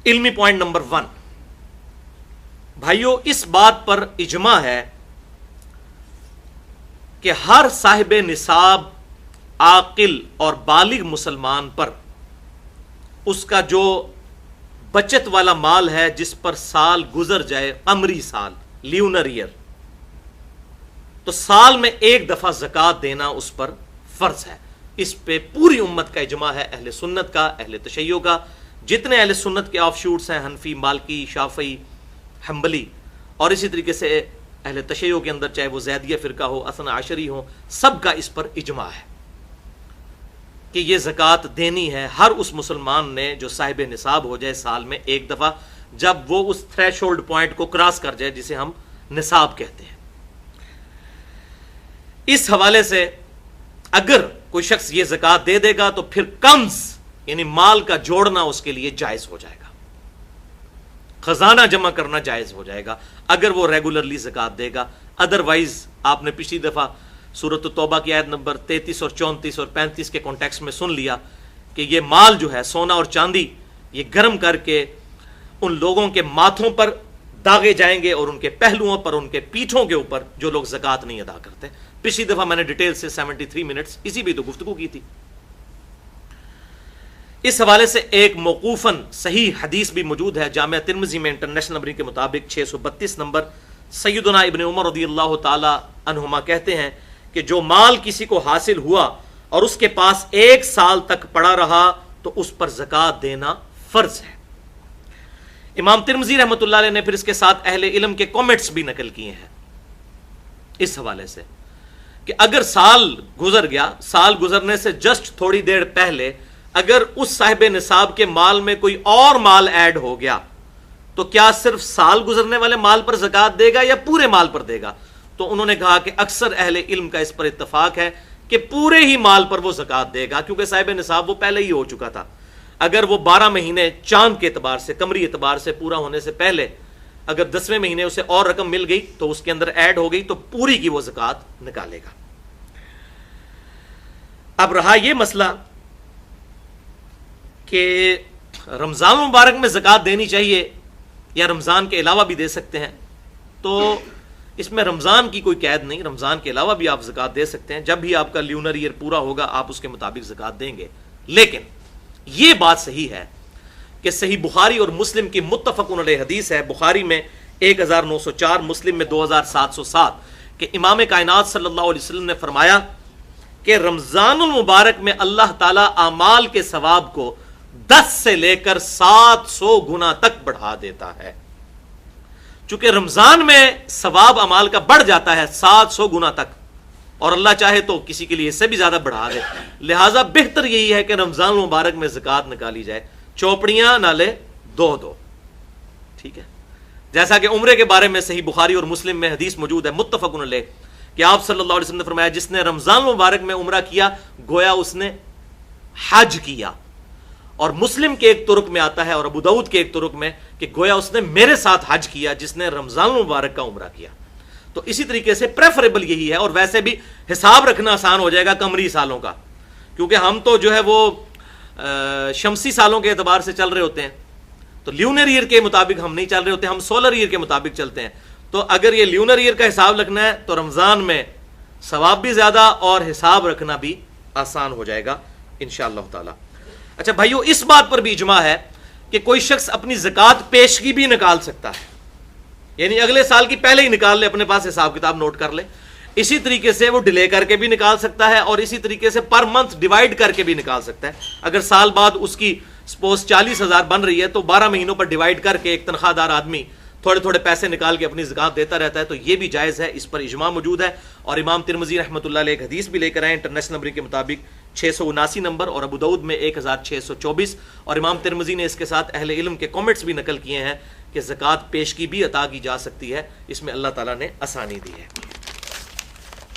علمی point number 1، بھائیو اس بات پر اجماع ہے کہ ہر صاحب نصاب عاقل اور بالغ مسلمان پر اس کا جو بچت والا مال ہے جس پر سال گزر جائے، قمری سال، لیونر ایئر، تو سال میں ایک دفعہ زکوٰۃ دینا اس پر فرض ہے۔ اس پہ پوری امت کا اجماع ہے، اہل سنت کا، اہل تشیع کا، جتنے اہل سنت کے آف شوٹس ہیں، حنفی، مالکی، شافعی، حنبلی، اور اسی طریقے سے اہل تشیع کے اندر چاہے وہ زیدیہ فرقہ ہو، اثنا عشری ہو، سب کا اس پر اجماع ہے کہ یہ زکوٰۃ دینی ہے ہر اس مسلمان نے جو صاحب نصاب ہو جائے سال میں ایک دفعہ، جب وہ اس تھریش ہولڈ پوائنٹ کو کراس کر جائے جسے ہم نصاب کہتے ہیں۔ اس حوالے سے اگر کوئی شخص یہ زکوٰۃ دے دے گا تو پھر کنز یعنی مال کا جوڑنا اس کے لیے جائز ہو جائے گا، خزانہ جمع کرنا جائز ہو جائے گا اگر وہ ریگولرلی زکوٰۃ دے گا۔ ادروائز آپ نے پچھلی دفعہ سورۃ التوبہ کی آیت نمبر 33 اور 34 اور 35 کے کانٹیکسٹ میں سن لیا کہ یہ مال جو ہے سونا اور چاندی یہ گرم کر کے ان لوگوں کے ماتھوں پر داغے جائیں گے اور ان کے پہلوؤں پر، ان کے پیٹھوں کے اوپر جو لوگ زکوٰۃ نہیں ادا کرتے۔ پچھلی دفعہ میں نے ڈیٹیل سے 73 منٹس اسی بھی تو گفتگو کی تھی۔ اس حوالے سے ایک موقوفاً صحیح حدیث بھی موجود ہے، جامعہ ترمذی میں انٹرنیشنل نمبر کے مطابق 632 نمبر، سیدنا ابن عمر رضی اللہ تعالی عنہما کہتے ہیں کہ جو مال کسی کو حاصل ہوا اور اس کے پاس 1 سال تک پڑا رہا تو اس پر زکوٰۃ دینا فرض ہے۔ امام ترمذی رحمۃ اللہ علیہ نے پھر اس کے ساتھ اہل علم کے کامنٹس بھی نقل کیے ہیں اس حوالے سے کہ اگر سال گزر گیا، سال گزرنے سے جسٹ تھوڑی دیر پہلے اگر اس صاحب نصاب کے مال میں کوئی اور مال ایڈ ہو گیا تو کیا صرف سال گزرنے والے مال پر زکوٰۃ دے گا یا پورے مال پر دے گا؟ تو انہوں نے کہا کہ اکثر اہل علم کا اس پر اتفاق ہے کہ پورے ہی مال پر وہ زکوٰۃ دے گا، کیونکہ صاحب نصاب وہ پہلے ہی ہو چکا تھا۔ اگر وہ 12 مہینے چاند کے اعتبار سے، قمری اعتبار سے پورا ہونے سے پہلے اگر 10ویں مہینے اسے اور رقم مل گئی تو اس کے اندر ایڈ ہو گئی تو پوری کی وہ زکوٰۃ نکالے گا۔ اب رہا یہ مسئلہ کہ رمضان مبارک میں زکوٰۃ دینی چاہیے یا رمضان کے علاوہ بھی دے سکتے ہیں، تو اس میں رمضان کی کوئی قید نہیں، رمضان کے علاوہ بھی آپ زکوٰۃ دے سکتے ہیں، جب بھی آپ کا لیونر ایئر پورا ہوگا آپ اس کے مطابق زکوٰۃ دیں گے۔ لیکن یہ بات صحیح ہے کہ صحیح بخاری اور مسلم کی متفق علیہ حدیث ہے، بخاری میں 1904، مسلم میں 2707، کہ امام کائنات صلی اللہ علیہ وسلم نے فرمایا کہ رمضان المبارک میں اللہ تعالیٰ اعمال کے ثواب کو 10 سے لے کر 700 گنا تک بڑھا دیتا ہے۔ چونکہ رمضان میں ثواب اعمال کا بڑھ جاتا ہے 700 گنا تک، اور اللہ چاہے تو کسی کے لیے اس سے بھی زیادہ بڑھا دے، لہٰذا بہتر یہی ہے کہ رمضان مبارک میں زکوٰۃ نکالی جائے، چوپڑیاں نہ لے، دو، ٹھیک ہے۔ جیسا کہ عمرے کے بارے میں صحیح بخاری اور مسلم میں حدیث موجود ہے متفق علیہ کہ آپ صلی اللہ علیہ وسلم نے فرمایا جس نے رمضان مبارک میں عمرہ کیا گویا اس نے حج کیا، اور مسلم کے ایک طرق میں آتا ہے اور ابو داؤد کے ایک طرق میں کہ گویا اس نے میرے ساتھ حج کیا جس نے رمضان مبارک کا عمرہ کیا۔ تو اسی طریقے سے پریفریبل یہی ہے، اور ویسے بھی حساب رکھنا آسان ہو جائے گا قمری سالوں کا، کیونکہ ہم تو جو ہے وہ شمسی سالوں کے اعتبار سے چل رہے ہوتے ہیں، تو لیونر ایئر کے مطابق ہم نہیں چل رہے ہوتے، ہم سولر ایئر کے مطابق چلتے ہیں۔ تو اگر یہ لیونر ایئر کا حساب رکھنا ہے تو رمضان میں ثواب بھی زیادہ اور حساب رکھنا بھی آسان ہو جائے گا انشاءاللہ تعالی۔ اچھا بھائیو، اس بات پر بھی اجماع ہے کہ کوئی شخص اپنی زکوٰۃ پیشگی بھی نکال سکتا ہے، یعنی اگلے سال کی پہلے ہی نکال لے، اپنے پاس حساب کتاب نوٹ کر لے۔ اسی طریقے سے وہ ڈیلے کر کے بھی نکال سکتا ہے، اور اسی طریقے سے پر منتھ ڈیوائڈ کر کے بھی نکال سکتا ہے۔ اگر سال بعد اس کی سپوز 40,000 بن رہی ہے تو 12 مہینوں پر ڈیوائڈ کر کے ایک تنخواہ دار آدمی تھوڑے تھوڑے پیسے نکال کے اپنی زکوٰۃ دیتا رہتا ہے، تو یہ بھی جائز ہے، اس پر اجماع موجود ہے۔ اور امام ترمذی رحمۃ اللہ علیہ ایک حدیث بھی لے کر آئے انٹرنیشنل نمبر کے مطابق 679 نمبر، اور ابو داؤد میں 1624، اور امام ترمذی نے اس کے ساتھ اہل علم کے کامنٹس بھی نقل کیے ہیں کہ زکوٰۃ پیشگی بھی عطا کی جا سکتی ہے، اس میں اللہ تعالیٰ نے آسانی دی ہے۔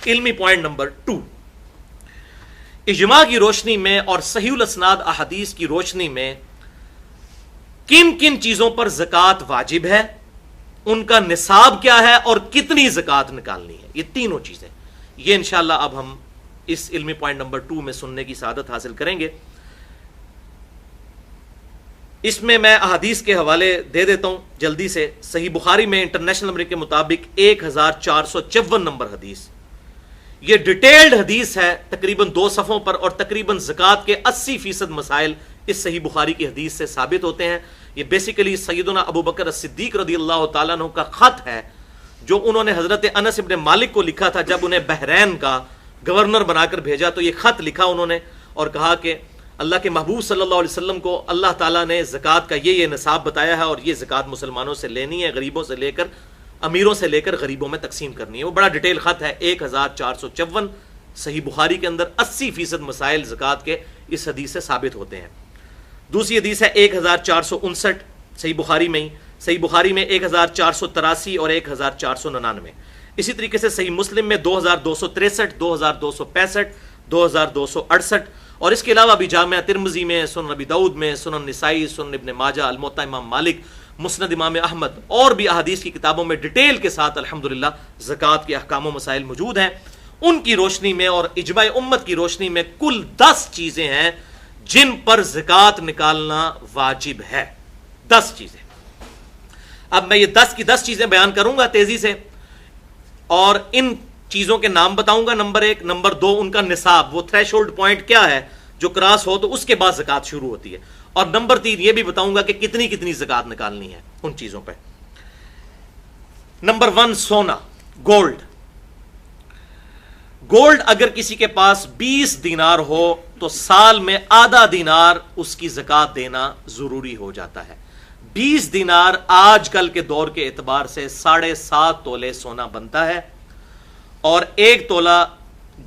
علمی پوائنٹ نمبر 2، اجماع کی روشنی میں اور صحیح الاسناد احادیث کی روشنی میں کن کن چیزوں پر زکوٰۃ واجب ہے، ان کا نصاب کیا ہے اور کتنی زکوٰۃ نکالنی ہے، یہ تینوں چیزیں، یہ انشاءاللہ اب ہم اس علمی پوائنٹ نمبر 2 میں سننے کی سعادت حاصل کریں گے۔ اس میں میں احادیث کے حوالے دے دیتا ہوں جلدی سے. صحیح بخاری میں انٹرنیشنل نمبر کے مطابق 1454 نمبر حدیث. یہ ڈیٹیلڈ حدیث ہے تقریباً 2 صفحوں پر, اور تقریباً زکوٰۃ کے 80% مسائل اس صحیح بخاری کی حدیث سے ثابت ہوتے ہیں. یہ بیسیکلی سیدنا ابو بکر الصدیق رضی اللہ تعالیٰ عنہ کا خط ہے جو انہوں نے حضرت انس ابن مالک کو لکھا تھا جب انہیں بحرین کا گورنر بنا کر بھیجا. تو یہ خط لکھا انہوں نے اور کہا کہ اللہ کے محبوب صلی اللہ علیہ وسلم کو اللہ تعالیٰ نے زکوٰۃ کا یہ نصاب بتایا ہے, اور یہ زکوٰۃ مسلمانوں سے لینی ہے, غریبوں سے لے کر امیروں سے لے کر غریبوں میں تقسیم کرنی ہے. وہ بڑا ڈیٹیل خط ہے, 1454 صحیح بخاری کے اندر 80% مسائل زکوٰۃ کے اس حدیث سے ثابت ہوتے ہیں. دوسری حدیث ہے 1459 صحیح بخاری میں ہی, صحیح بخاری میں 1483 اور 1499. اسی طریقے سے صحیح مسلم میں 2263, 2265, 2268, اور اس کے علاوہ بھی جامعہ ترمذی میں, سنن ابی داؤد میں, سنن نسائی, سنن ابن ماجہ, الموطا امام مالک, مسند امام احمد, اور بھی احادیث کی کتابوں میں ڈیٹیل کے ساتھ الحمدللہ زکوٰۃ کے احکام و مسائل موجود ہیں. ان کی روشنی میں اور اجماع امت کی روشنی میں کل 10 چیزیں ہیں جن پر زکوٰۃ نکالنا واجب ہے. 10 چیزیں. اب میں یہ 10 کی 10 چیزیں بیان کروں گا تیزی سے, اور ان چیزوں کے نام بتاؤں گا. نمبر 1, نمبر 2 ان کا نصاب, وہ تھریش ہولڈ پوائنٹ کیا ہے جو کراس ہو تو اس کے بعد زکوٰۃ شروع ہوتی ہے. اور نمبر 3 یہ بھی بتاؤں گا کہ کتنی کتنی زکوٰۃ نکالنی ہے ان چیزوں پہ. نمبر 1, سونا, گولڈ. گولڈ اگر کسی کے پاس 20 دینار ہو تو سال میں آدھا دینار اس کی زکوٰۃ دینا ضروری ہو جاتا ہے. 20 دینار آج کل کے دور کے اعتبار سے 7.5 تولے سونا بنتا ہے, اور 1 تولہ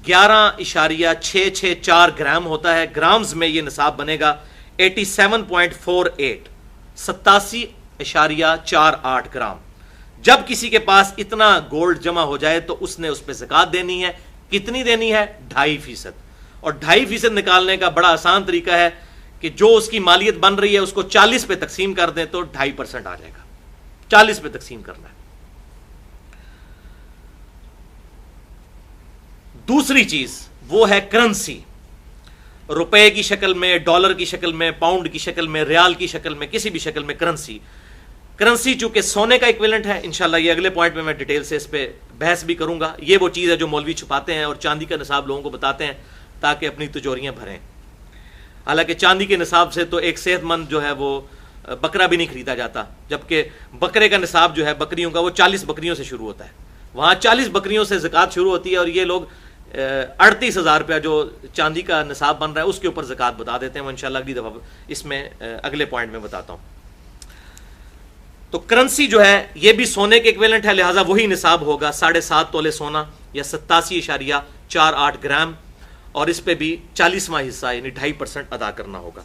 11.664 گرام ہوتا ہے. گرامز میں یہ نصاب بنے گا 87.48, 87.48 گرام. جب کسی کے پاس اتنا گولڈ جمع ہو جائے تو اس نے اس پہ زکوٰۃ دینی ہے. کتنی دینی ہے؟ 2.5%. اور 2.5% نکالنے کا بڑا آسان طریقہ ہے کہ جو اس کی مالیت بن رہی ہے اس کو 40 پہ تقسیم کر دیں تو 2.5% آ جائے گا. 40 پہ تقسیم کرنا ہے. دوسری چیز وہ ہے کرنسی. روپے کی شکل میں, ڈالر کی شکل میں, پاؤنڈ کی شکل میں, ریال کی شکل میں, کسی بھی شکل میں کرنسی. کرنسی چونکہ سونے کا ایکویلنٹ ہے, انشاءاللہ یہ اگلے پوائنٹ میں ڈیٹیل سے اس پہ بحث بھی کروں گا. یہ وہ چیز ہے جو مولوی چھپاتے ہیں اور چاندی کا نصاب لوگوں کو بتاتے ہیں تاکہ اپنی تجوریاں بھریں. حالانکہ چاندی کے نصاب سے تو ایک صحت مند جو ہے وہ بکرا بھی نہیں خریدا جاتا, جبکہ بکرے کا نصاب جو ہے بکریوں کا وہ 40 بکریوں سے شروع ہوتا ہے. وہاں 40 بکریوں سے زکوٰۃ شروع ہوتی ہے, اور یہ لوگ 38,000 روپیہ جو چاندی کا نصاب بن رہا ہے اس کے اوپر زکوٰۃ بتا دیتے ہیں. وہ انشاءاللہ اگلی دفعہ اس میں اگلے پوائنٹ میں بتاتا ہوں. تو کرنسی جو ہے یہ بھی سونے کے ایکویلنٹ ہے, لہٰذا وہی نصاب ہوگا 7.5 تولے سونا یا 87.48 گرام, اور اس پہ بھی 40واں حصہ یعنی 2.5% ادا کرنا ہوگا.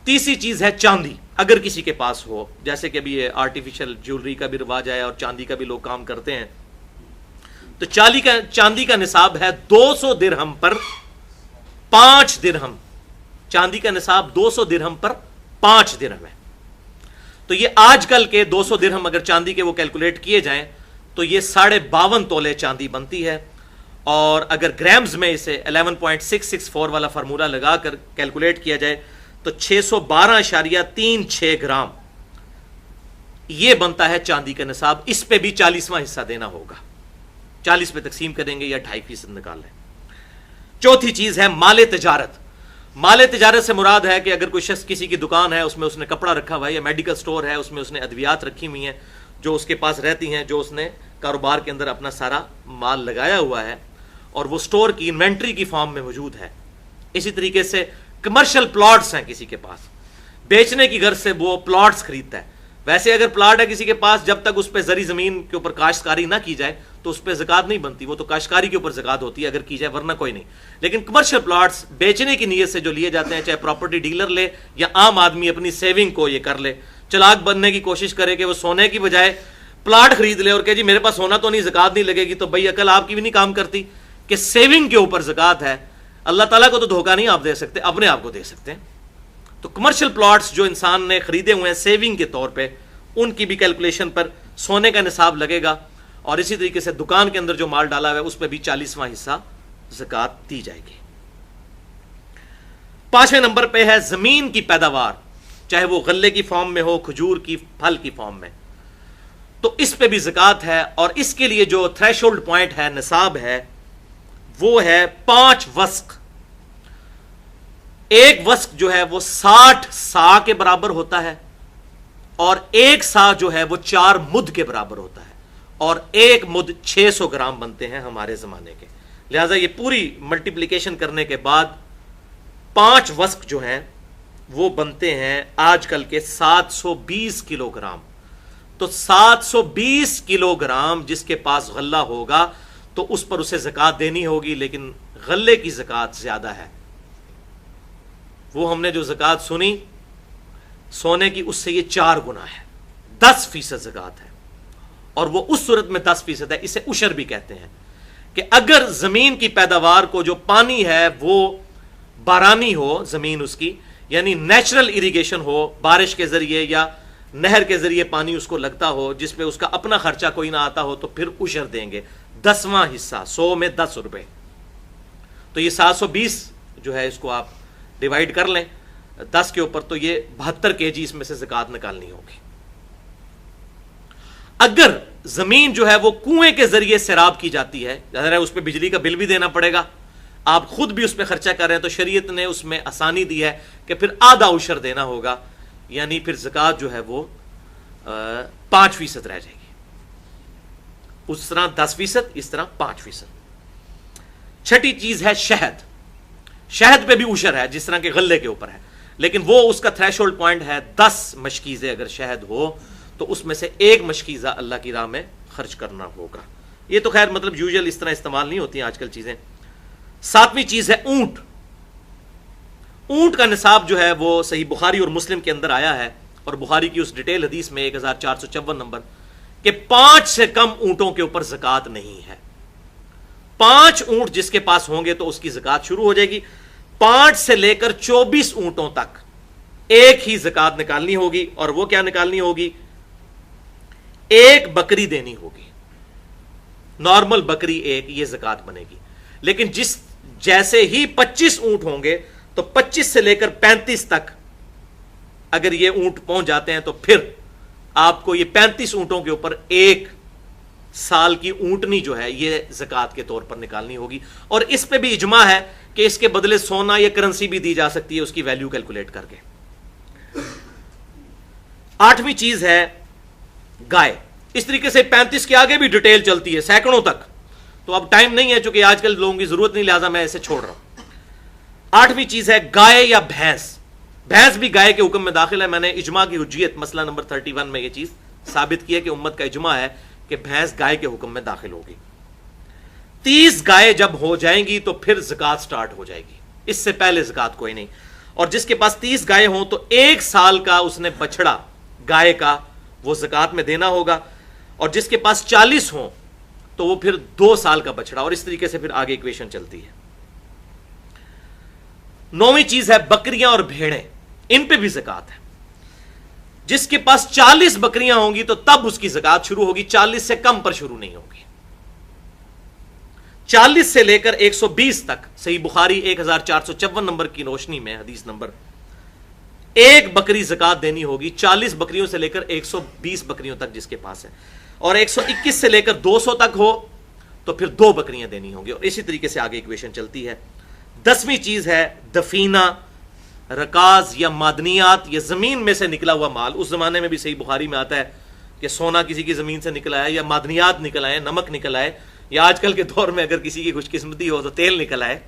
تیسری چیز ہے چاندی. اگر کسی کے پاس ہو, جیسے کہ ابھی یہ آرٹیفیشل جیولری کا بھی رواج آیا اور چاندی کا بھی لوگ کام کرتے ہیں, تو چاندی کا نصاب ہے 200 درہم پر 5 درہم. چاندی کا نصاب 200 درہم پر 5 درہم ہے. تو یہ آج کل کے 200 درہم اگر چاندی کے وہ کیلکولیٹ کیے جائیں تو یہ 52.5 تولے چاندی بنتی ہے. اور اگر گرامز میں اسے 11.664 والا فارمولہ لگا کر کیلکولیٹ کیا جائے تو 612.36 گرام یہ بنتا ہے چاندی کا نصاب. اس پہ بھی 40واں حصہ دینا ہوگا. 40 پہ تقسیم کریں گے یا 2.5% نکال لیں. چوتھی چیز ہے مال تجارت. مال تجارت سے مراد ہے کہ اگر کوئی شخص کسی کی دکان ہے, اس میں اس نے کپڑا رکھا ہوا ہے, یا میڈیکل سٹور ہے, اس میں اس نے ادویات رکھی ہوئی ہیں جو اس کے پاس رہتی ہیں, جو اس نے کاروبار کے اندر اپنا سارا مال لگایا ہوا ہے, اور وہ سٹور کی انوینٹری کی فارم میں موجود ہے. اسی طریقے سے کمرشل پلاٹس ہیں کسی کے پاس, بیچنے کی غرض سے وہ پلاٹس خریدتا ہے. ویسے اگر پلاٹ ہے کسی کے پاس, جب تک اس پہ زرعی زمین کے اوپر کاشتکاری نہ کی جائے تو اس پہ زکوٰۃ نہیں بنتی, وہ تو کاشتکاری کے اوپر زکوٰۃ ہوتی ہے اگر کی جائے, ورنہ کوئی نہیں. لیکن کمرشل پلاٹس بیچنے کی نیت سے جو لیے جاتے ہیں, چاہے پراپرٹی ڈیلر لے یا عام آدمی اپنی سیونگ کو یہ کر لے, چلاک بننے کی کوشش کرے کہ وہ سونے کی بجائے پلاٹ خرید لے اور کہ جی میرے پاس سونا تو نہیں, زکوٰۃ نہیں لگے گی, تو بھائی عقل آپ کی بھی نہیں کام کرتی کہ سیونگ کے اوپر زکوٰۃ ہے. اللہ تعالیٰ کو تو دھوکہ نہیں آپ دے سکتے, اپنے آپ کو دے سکتے ہیں. تو کمرشل پلاٹس جو انسان نے خریدے ہوئے ہیں سیونگ کے طور پہ, ان کی بھی کیلکولیشن پر سونے کا نصاب لگے گا. اور اسی طریقے سے دکان کے اندر جو مال ڈالا ہوا ہے اس پہ بھی 40واں حصہ زکوٰۃ دی جائے گی. 5ویں نمبر پہ ہے زمین کی پیداوار. چاہے وہ غلے کی فارم میں ہو، کھجور کی پھل کی فارم میں، تو اس پہ بھی زکوٰۃ ہے. اور اس کے لیے جو تھریش ہولڈ پوائنٹ ہے، نصاب ہے، وہ ہے 5 وسق. ایک وسق جو ہے وہ 60 سا کے برابر ہوتا ہے، اور ایک سا جو ہے وہ 4 مد کے برابر ہوتا ہے، اور ایک مد 600 گرام بنتے ہیں ہمارے زمانے کے. لہذا یہ پوری ملٹیپلیکیشن کرنے کے بعد 5 وسق جو ہیں وہ بنتے ہیں آج کل کے 720 کلو گرام. تو 720 کلو گرام جس کے پاس غلہ ہوگا تو اس پر اسے زکوٰۃ دینی ہوگی، لیکن غلے کی زکوٰۃ زیادہ ہے. وہ ہم نے جو زکوٰۃ سنی سونے کی، اس سے یہ 4 گنا ہے، 10% زکوٰۃ ہے. اور وہ اس صورت میں 10% ہے، اسے عشر بھی کہتے ہیں، کہ اگر زمین کی پیداوار کو جو پانی ہے وہ بارانی ہو، زمین اس کی یعنی نیچرل اریگیشن ہو، بارش کے ذریعے یا نہر کے ذریعے پانی اس کو لگتا ہو، جس پہ اس کا اپنا خرچہ کوئی نہ آتا ہو، تو پھر عشر دیں گے 10واں حصہ، 100 میں 10 روپے. تو یہ 720 جو ہے اس کو آپ ڈیوائڈ کر لیں 10 کے اوپر، تو یہ 72 kg اس میں سے زکوٰۃ نکالنی ہوگی. اگر زمین جو ہے وہ کنویں کے ذریعے سیراب کی جاتی ہے، ظاہر ہے اس پہ بجلی کا بل بھی دینا پڑے گا، آپ خود بھی اس پہ خرچہ کر رہے ہیں، تو شریعت نے اس میں آسانی دی ہے کہ پھر آدھا عشر دینا ہوگا، یعنی پھر زکوٰۃ جو ہے وہ 5% رہ جائے گی. اس طرح 10%، اس طرح 5%. چھٹی چیز ہے شہد. شہد پہ بھی عشر ہے جس طرح کے غلے کے اوپر ہے، لیکن وہ اس کا تھریش ہولڈ پوائنٹ ہے 10 مشکیزے. اگر شہد ہو تو اس میں سے 1 مشکیزہ اللہ کی راہ میں خرچ کرنا ہوگا. یہ تو خیر مطلب یوزل اس طرح استعمال نہیں ہوتی ہیں آج کل چیزیں. 7ویں چیز ہے اونٹ. اونٹ کا نصاب جو ہے وہ صحیح بخاری اور مسلم کے اندر آیا ہے، اور بخاری کی اس ڈیٹیل حدیث میں 1454 نمبر، کہ 5 سے کم اونٹوں کے اوپر زکوٰۃ نہیں ہے. 5 اونٹ جس کے پاس ہوں گے تو اس کی زکوٰۃ شروع ہو جائے گی. 5 سے لے کر 24 اونٹوں تک ایک ہی زکوٰۃ نکالنی ہوگی. اور وہ کیا نکالنی ہوگی؟ 1 بکری دینی ہوگی. نارمل بکری 1، یہ زکوٰۃ بنے گی. لیکن جیسے ہی 25 اونٹ ہوں گے تو 25 سے لے کر 35 تک اگر یہ اونٹ پہنچ جاتے ہیں تو پھر آپ کو یہ 35 اونٹوں کے اوپر 1 سال کی اونٹنی جو ہے یہ زکوٰۃ کے طور پر نکالنی ہوگی. اور اس پہ بھی اجماع ہے کہ اس کے بدلے سونا یا کرنسی بھی دی جا سکتی ہے، اس کی ویلیو کیلکولیٹ کر کے. 8ویں چیز ہے گائے. اس طریقے سے 35 کے آگے بھی ڈیٹیل چلتی ہے سینکڑوں تک، تو اب ٹائم نہیں ہے چونکہ آج کل لوگوں کی ضرورت نہیں، لہٰذا میں اسے چھوڑ رہا ہوں. 8ویں چیز ہے گائے یا بھینس. بھینس بھی گائے کے حکم میں داخل ہے. میں نے اجماع کی حجیت مسئلہ نمبر 31 میں یہ چیز ثابت کی ہے کہ امت کا اجماع ہے کہ بھینس گائے کے حکم میں داخل ہوگی. 30 گائے جب ہو جائیں گی تو پھر زکوٰۃ سٹارٹ ہو جائے گی، اس سے پہلے زکوٰۃ کوئی نہیں. اور جس کے پاس 30 گائے ہوں تو 1 سال کا اس نے بچڑا گائے کا وہ زکوٰۃ میں دینا ہوگا. اور جس کے پاس 40 ہوں تو وہ پھر 2 سال کا بچڑا. اور اس طریقے سے پھر آگے ایکویشن چلتی ہے. 9ویں چیز ہے بکریاں اور بھیڑیں. ان پہ بھی زکوٰۃ ہے. جس کے پاس 40 بکریاں ہوں گی تو تب اس کی زکوٰۃ شروع ہوگی، 40 سے کم پر شروع نہیں ہوگی. 40 سے لے کر 120 تک صحیح بخاری 1454 نمبر کی روشنی میں حدیث نمبر 1 بکری زکوٰۃ دینی ہوگی. 40 بکریوں سے لے کر 120 بکریوں تک جس کے پاس ہے. اور 121 سے لے کر 200 تک ہو تو پھر 2 بکریاں دینی ہوں گی. اور اسی طریقے سے آگے ایکویشن چلتی ہے. 10ویں چیز ہے دفینہ، رکاز یا معدنیات، یہ زمین میں سے نکلا ہوا مال. اس زمانے میں بھی صحیح بخاری میں آتا ہے کہ سونا کسی کی زمین سے نکل آئے، یا معدنیات نکل آئے، نمک نکل آئے، یا آج کل کے دور میں اگر کسی کی خوش قسمتی ہو تو تیل نکل آئے،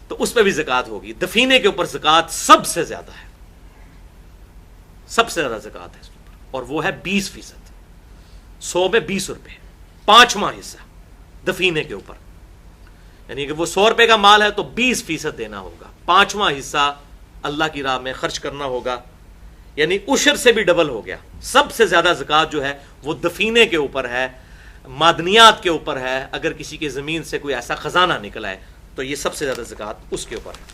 تو اس پہ بھی زکوٰۃ ہوگی. دفینے کے اوپر زکوٰۃ سب سے زیادہ ہے، سب سے زیادہ زکوٰۃ ہے اس کے اوپر، اور وہ ہے 20%. 100 میں 20 روپے، 5واں حصہ دفینے کے اوپر. یعنی کہ وہ 100 روپے کا مال ہے تو 20% دینا ہوگا، 5واں حصہ اللہ کی راہ میں خرچ کرنا ہوگا. یعنی عشر سے بھی ڈبل ہو گیا. سب سے زیادہ زکوٰۃ جو ہے وہ دفینے کے اوپر ہے، معدنیات کے اوپر ہے. اگر کسی کی زمین سے کوئی ایسا خزانہ نکلا ہے تو یہ سب سے زیادہ زکوٰۃ اس کے اوپر ہے.